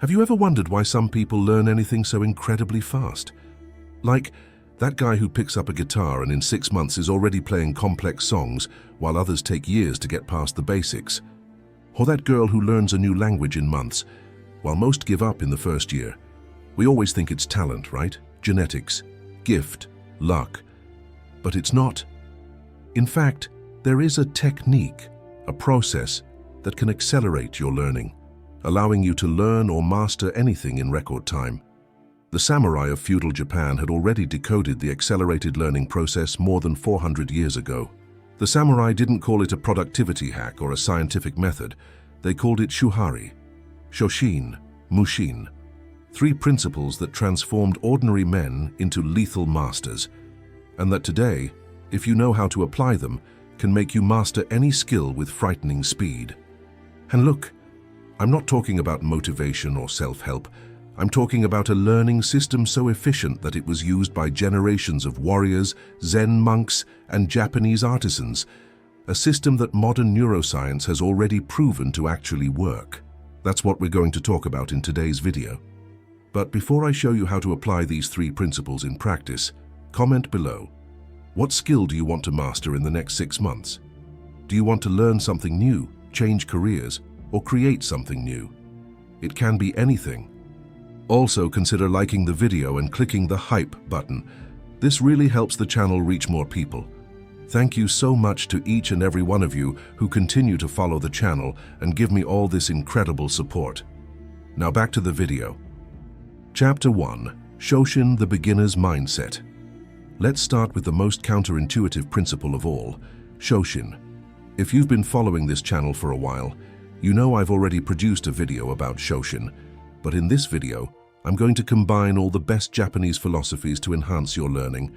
Have you ever wondered why some people learn anything so incredibly fast? Like that guy who picks up a guitar and in 6 months is already playing complex songs while others take years to get past the basics. Or that girl who learns a new language in months while most give up in the first year. We always think it's talent, right? Genetics, gift, luck. But it's not. In fact, there is a technique, a process that can accelerate your learning, allowing you to learn or master anything in record time. The samurai of feudal Japan had already decoded the accelerated learning process more than 400 years ago. The samurai didn't call it a productivity hack or a scientific method. They called it Shuhari, Shoshin, Mushin, 3 principles that transformed ordinary men into lethal masters, and that today, if you know how to apply them, can make you master any skill with frightening speed. And look, I'm not talking about motivation or self-help. I'm talking about a learning system so efficient that it was used by generations of warriors, Zen monks, and Japanese artisans, a system that modern neuroscience has already proven to actually work. That's what we're going to talk about in today's video. But before I show you how to apply these 3 principles in practice, comment below. What skill do you want to master in the next 6 months? Do you want to learn something new, change careers, or create something new? It can be anything. Also, consider liking the video and clicking the hype button. This really helps the channel reach more people. Thank you so much to each and every one of you who continue to follow the channel and give me all this incredible support. Now back to the video. Chapter 1. Shoshin, the beginner's mindset. Let's start with the most counterintuitive principle of all, Shoshin. If you've been following this channel for a while, you know I've already produced a video about Shoshin, but in this video, I'm going to combine all the best Japanese philosophies to enhance your learning.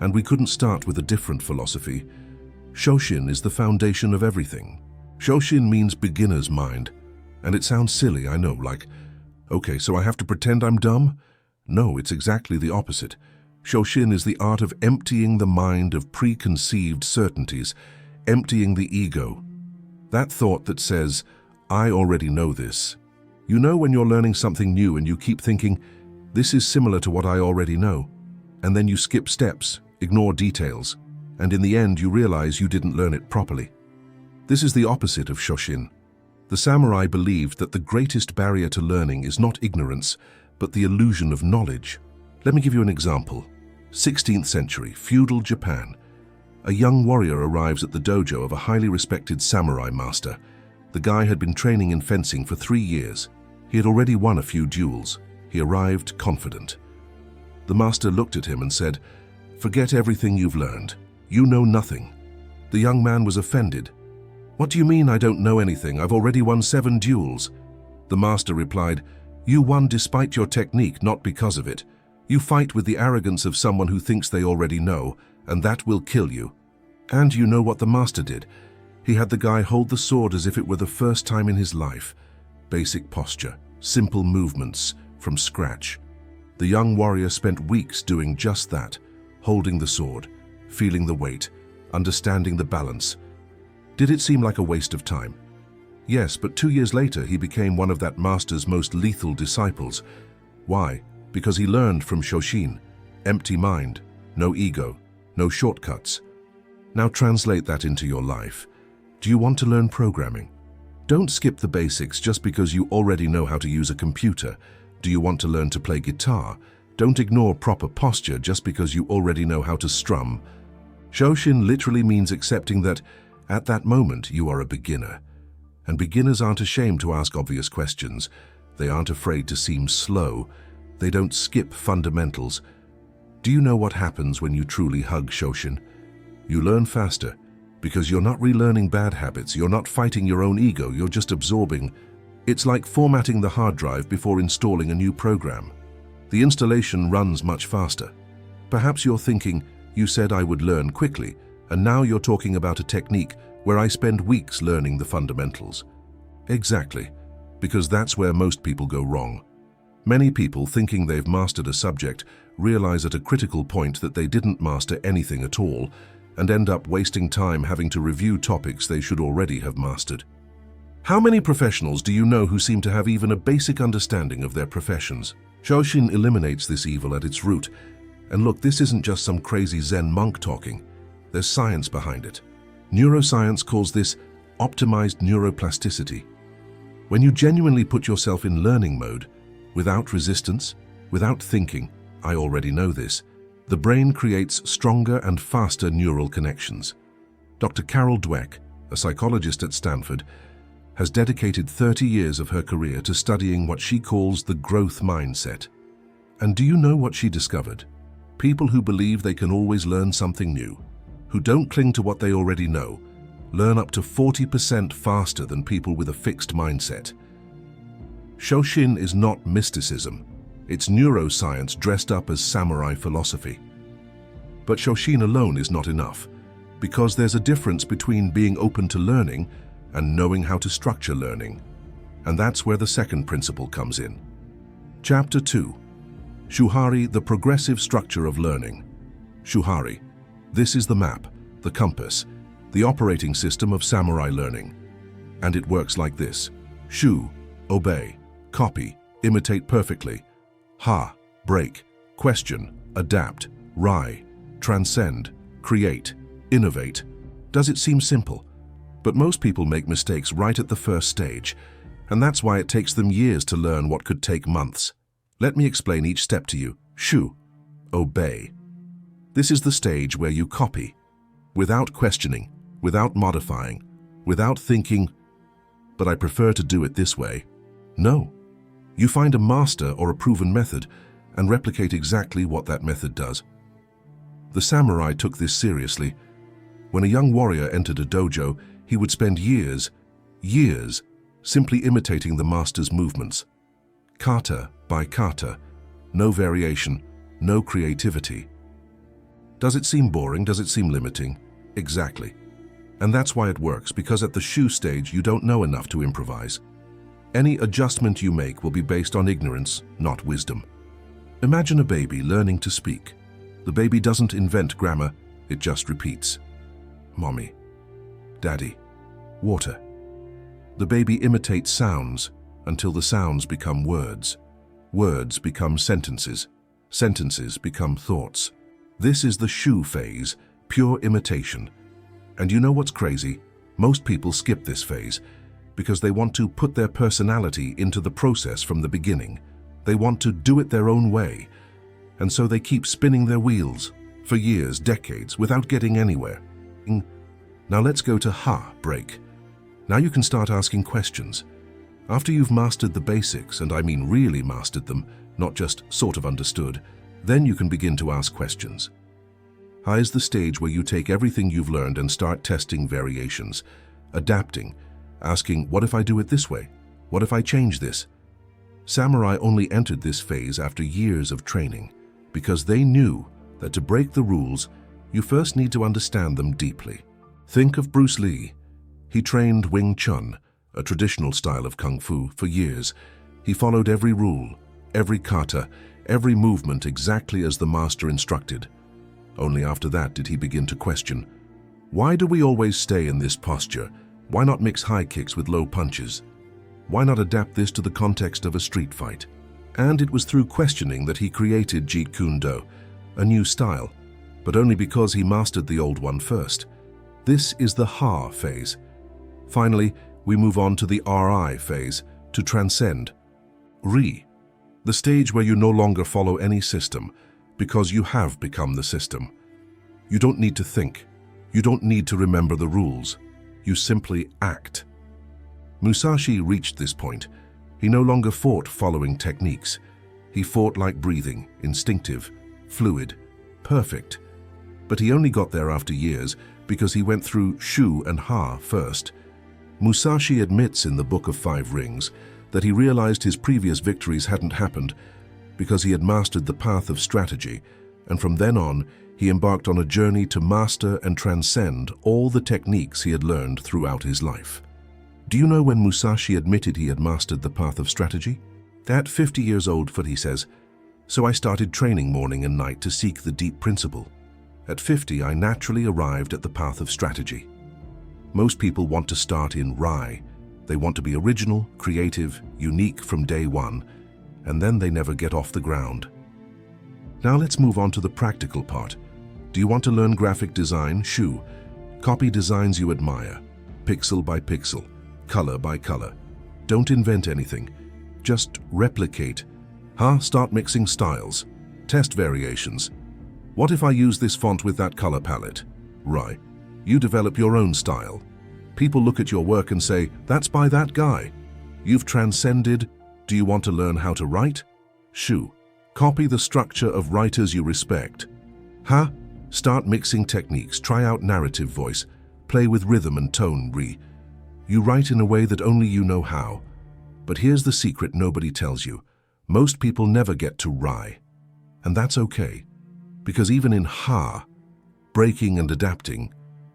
And we couldn't start with a different philosophy. Shoshin is the foundation of everything. Shoshin means beginner's mind. And it sounds silly, I know, like, okay, so I have to pretend I'm dumb? No, it's exactly the opposite. Shoshin is the art of emptying the mind of preconceived certainties, emptying the ego. That thought that says, I already know this. You know when you're learning something new and you keep thinking, this is similar to what I already know. And then you skip steps, ignore details, and in the end you realize you didn't learn it properly. This is the opposite of Shoshin. The samurai believed that the greatest barrier to learning is not ignorance, but the illusion of knowledge. Let me give you an example. 16th century, feudal Japan. A young warrior arrives at the dojo of a highly respected samurai master. The guy had been training in fencing for 3 years. He had already won a few duels. He arrived confident. The master looked at him and said, "Forget everything you've learned. You know nothing." The young man was offended. "What do you mean I don't know anything? I've already won 7 duels." The master replied, "You won despite your technique, not because of it. You fight with the arrogance of someone who thinks they already know, and that will kill you." And you know what the master did? He had the guy hold the sword as if it were the first time in his life. Basic posture, simple movements, from scratch. The young warrior spent weeks doing just that, holding the sword, feeling the weight, understanding the balance. Did it seem like a waste of time? Yes, but 2 years later he became one of that master's most lethal disciples. Why? Because he learned from Shoshin. Empty mind, no ego, no shortcuts. Now translate that into your life. Do you want to learn programming? Don't skip the basics just because you already know how to use a computer. Do you want to learn to play guitar? Don't ignore proper posture just because you already know how to strum. Shoshin literally means accepting that, at that moment, you are a beginner. And beginners aren't ashamed to ask obvious questions. They aren't afraid to seem slow. They don't skip fundamentals. Do you know what happens when you truly hug Shoshin? You learn faster, because you're not relearning bad habits, you're not fighting your own ego, you're just absorbing. It's like formatting the hard drive before installing a new program. The installation runs much faster. Perhaps you're thinking, you said I would learn quickly, and now you're talking about a technique where I spend weeks learning the fundamentals. Exactly, because that's where most people go wrong. Many people, thinking they've mastered a subject, realize at a critical point that they didn't master anything at all, and end up wasting time having to review topics they should already have mastered. How many professionals do you know who seem to have even a basic understanding of their professions? Shoshin eliminates this evil at its root. And look, this isn't just some crazy Zen monk talking. There's science behind it. Neuroscience calls this optimized neuroplasticity. When you genuinely put yourself in learning mode, without resistance, without thinking, I already know this, the brain creates stronger and faster neural connections. Dr. Carol Dweck, a psychologist at Stanford, has dedicated 30 years of her career to studying what she calls the growth mindset. And do you know what she discovered? People who believe they can always learn something new, who don't cling to what they already know, learn up to 40% faster than people with a fixed mindset. Shoshin is not mysticism. It's neuroscience dressed up as samurai philosophy. But Shoshin alone is not enough, because there's a difference between being open to learning and knowing how to structure learning. And that's where the second principle comes in. Chapter 2. Shuhari, the progressive structure of learning. Shuhari. This is the map, the compass, the operating system of samurai learning. And it works like this. Shu, obey, copy, imitate perfectly. Ha, break, question, adapt, rai, transcend, create, innovate. Does it seem simple? But most people make mistakes right at the first stage, and that's why it takes them years to learn what could take months. Let me explain each step to you. Shu, obey. This is the stage where you copy, without questioning, without modifying, without thinking, but I prefer to do it this way. No. You find a master or a proven method and replicate exactly what that method does. The samurai took this seriously. When a young warrior entered a dojo, he would spend years, simply imitating the master's movements. Kata by kata, no variation, no creativity. Does it seem boring? Does it seem limiting? Exactly. And that's why it works, because at the Shu stage you don't know enough to improvise. Any adjustment you make will be based on ignorance, not wisdom. Imagine a baby learning to speak. The baby doesn't invent grammar, it just repeats. Mommy, Daddy, water. The baby imitates sounds until the sounds become words. Words become sentences. Sentences become thoughts. This is the Shu phase, pure imitation. And you know what's crazy? Most people skip this phase because they want to put their personality into the process from the beginning. They want to do it their own way. And so they keep spinning their wheels for years, decades, without getting anywhere. Now let's go to Ha, break. Now you can start asking questions. After you've mastered the basics, and I mean really mastered them, not just sort of understood, then you can begin to ask questions. Ha is the stage where you take everything you've learned and start testing variations, adapting, asking, what if I do it this way? What if I change this? Samurai only entered this phase after years of training, because they knew that to break the rules, you first need to understand them deeply. Think of Bruce Lee. He trained Wing Chun, a traditional style of Kung Fu, for years. He followed every rule, every kata, every movement exactly as the master instructed. Only after that did he begin to question, why do we always stay in this posture? Why not mix high kicks with low punches? Why not adapt this to the context of a street fight? And it was through questioning that he created Jeet Kune Do, a new style, but only because he mastered the old one first. This is the Ha phase. Finally, we move on to the Ri phase, to transcend. Ri, the stage where you no longer follow any system, because you have become the system. You don't need to think. You don't need to remember the rules. You simply act. Musashi reached this point. He no longer fought following techniques. He fought like breathing, instinctive, fluid, perfect. But he only got there after years because he went through Shu and Ha first. Musashi admits in the Book of Five Rings that he realized his previous victories hadn't happened because he had mastered the path of strategy, and from then on, he embarked on a journey to master and transcend all the techniques he had learned throughout his life. Do you know when Musashi admitted he had mastered the path of strategy? At 50 years old, he says, "So I started training morning and night to seek the deep principle. At 50, I naturally arrived at the path of strategy." Most people want to start in Rai, They want to be original, creative, unique from day one, and then they never get off the ground. Now let's move on to the practical part. Do you want to learn graphic design? Shoo. Copy designs you admire, pixel by pixel, color by color. Don't invent anything. Just replicate. Start mixing styles. Test variations. What if I use this font with that color palette? Right. You develop your own style. People look at your work and say, that's by that guy. You've transcended. Do you want to learn how to write? Shoo. Copy the structure of writers you respect. Start mixing techniques, try out narrative voice, play with rhythm and tone. You write in a way that only you know how. But here's the secret nobody tells you. Most people never get to ri. And that's okay. Because even in breaking and adapting,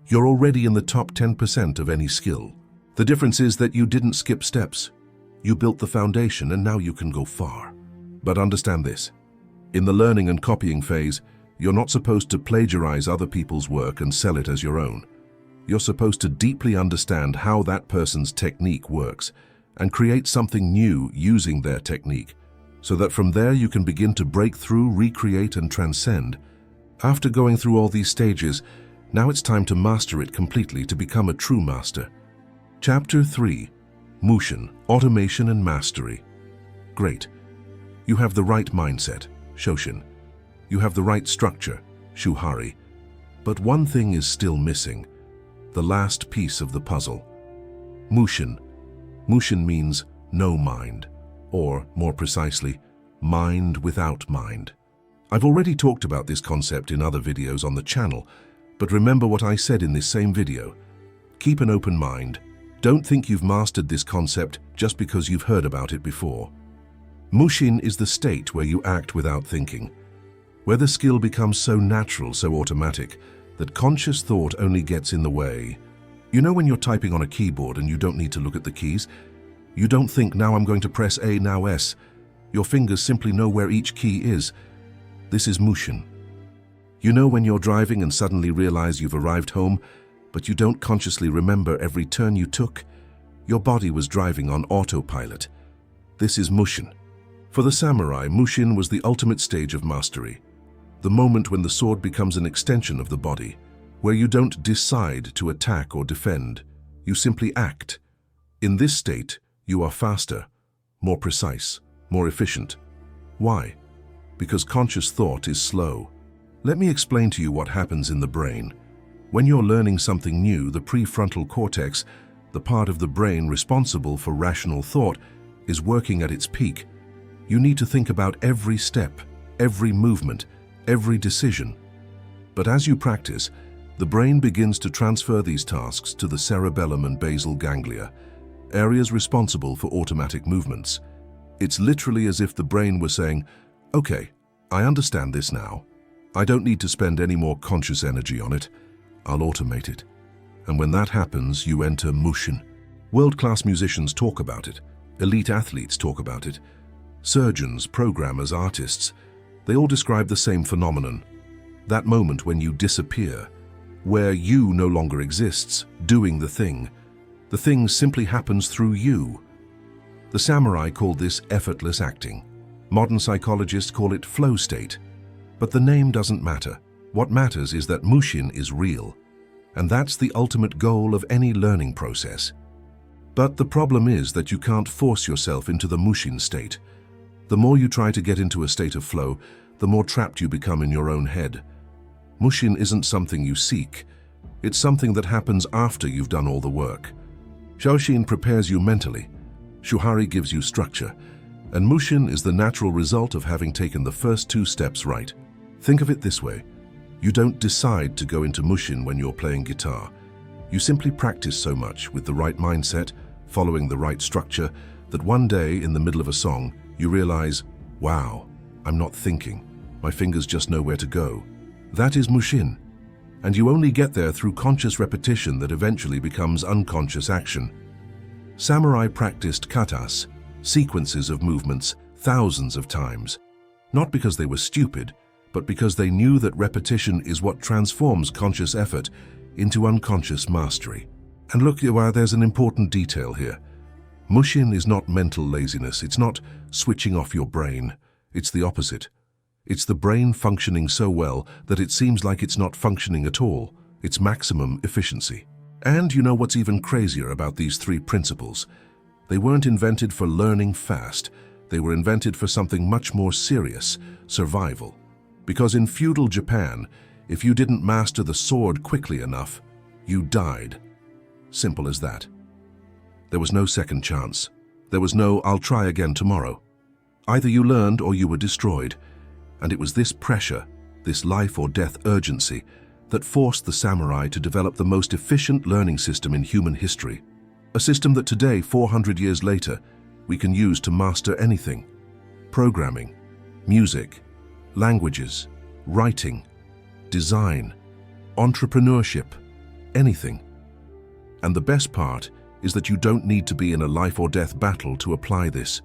you're already in the top 10% of any skill. The difference is that you didn't skip steps. You built the foundation and now you can go far. But understand this. In the learning and copying phase, you're not supposed to plagiarize other people's work and sell it as your own. You're supposed to deeply understand how that person's technique works and create something new using their technique, so that from there you can begin to break through, recreate, and transcend. After going through all these stages, now it's time to master it completely to become a true master. Chapter 3. Mushin, Automation and Mastery. Great. You have the right mindset, Shoshin. You have the right structure, Shuhari. But one thing is still missing. The last piece of the puzzle. Mushin. Mushin means no mind, or more precisely, mind without mind. I've already talked about this concept in other videos on the channel, but remember what I said in this same video. Keep an open mind. Don't think you've mastered this concept just because you've heard about it before. Mushin is the state where you act without thinking, where the skill becomes so natural, so automatic, that conscious thought only gets in the way. You know when you're typing on a keyboard and you don't need to look at the keys? You don't think, now I'm going to press A, now S. Your fingers simply know where each key is. This is Mushin. You know when you're driving and suddenly realize you've arrived home, but you don't consciously remember every turn you took? Your body was driving on autopilot. This is Mushin. For the samurai, Mushin was the ultimate stage of mastery. The moment when the sword becomes an extension of the body, where you don't decide to attack or defend, you simply act. In this state, you are faster, more precise, more efficient. Why? Because conscious thought is slow. Let me explain to you what happens in the brain. When you're learning something new, the prefrontal cortex, the part of the brain responsible for rational thought, is working at its peak. You need to think about every step, every movement, every decision. But as you practice, the brain begins to transfer these tasks to the cerebellum and basal ganglia, areas responsible for automatic movements. It's literally as if the brain were saying, okay, I understand this now. I don't need to spend any more conscious energy on it. I'll automate it. And when that happens, you enter Mushin. World-class musicians talk about it. Elite athletes talk about it. Surgeons, programmers, artists, they all describe the same phenomenon. That moment when you disappear, where you no longer exists, doing the thing. The thing simply happens through you. The samurai called this effortless acting. Modern psychologists call it flow state. But the name doesn't matter. What matters is that Mushin is real. And that's the ultimate goal of any learning process. But the problem is that you can't force yourself into the Mushin state. The more you try to get into a state of flow, the more trapped you become in your own head. Mushin isn't something you seek. It's something that happens after you've done all the work. Shoshin prepares you mentally. Shuhari gives you structure. And Mushin is the natural result of having taken the first two steps right. Think of it this way. You don't decide to go into Mushin when you're playing guitar. You simply practice so much with the right mindset, following the right structure, that one day in the middle of a song, you realize, wow, I'm not thinking. My fingers just know where to go. That is Mushin. And you only get there through conscious repetition that eventually becomes unconscious action. Samurai practiced katas, sequences of movements, thousands of times. Not because they were stupid, but because they knew that repetition is what transforms conscious effort into unconscious mastery. And look, there's an important detail here. Mushin is not mental laziness, it's not switching off your brain. It's the opposite. It's the brain functioning so well that it seems like it's not functioning at all. It's maximum efficiency. And you know what's even crazier about these three principles? They weren't invented for learning fast. They were invented for something much more serious: survival. Because in feudal Japan, if you didn't master the sword quickly enough, you died. Simple as that. There was no second chance. There was no "I'll try again tomorrow." Either you learned or you were destroyed. And it was this pressure, this life or death urgency, that forced the samurai to develop the most efficient learning system in human history. A system that today, 400 years later, we can use to master anything: programming, music, languages, writing, design, entrepreneurship, anything. And the best part is that you don't need to be in a life or death battle to apply this.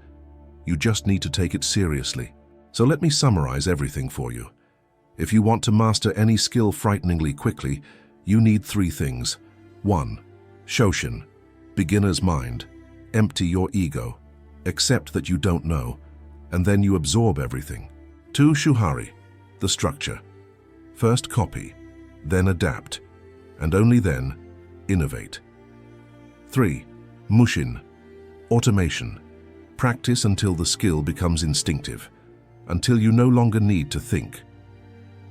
You just need to take it seriously. So let me summarize everything for you. If you want to master any skill frighteningly quickly, you need three things. 1. Shoshin, beginner's mind. Empty your ego. Accept that you don't know, and then you absorb everything. 2. Shuhari, the structure. First copy, then adapt, and only then innovate. 3. Mushin, automation. Practice until the skill becomes instinctive, until you no longer need to think.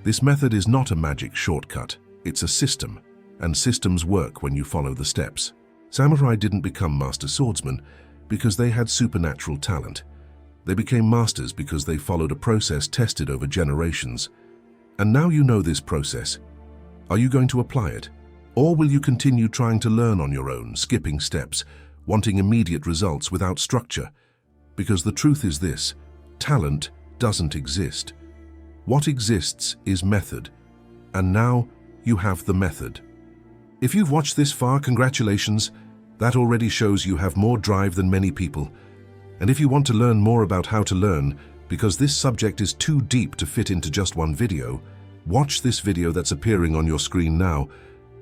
This method is not a magic shortcut, it's a system, and systems work when you follow the steps. Samurai didn't become master swordsmen because they had supernatural talent. They became masters because they followed a process tested over generations. And now you know this process. Are you going to apply it? Or will you continue trying to learn on your own, skipping steps, wanting immediate results without structure? Because the truth is this: talent doesn't exist. What exists is method. And now you have the method. If you've watched this far, congratulations. That already shows you have more drive than many people. And if you want to learn more about how to learn, because this subject is too deep to fit into just one video, watch this video that's appearing on your screen now.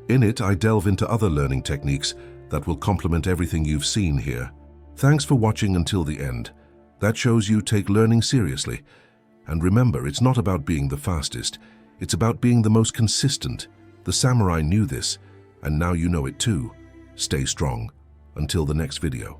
In it, I delve into other learning techniques that will complement everything you've seen here. Thanks for watching until the end. That shows you take learning seriously. And remember, it's not about being the fastest. It's about being the most consistent. The samurai knew this, and now you know it too. Stay strong. Until the next video.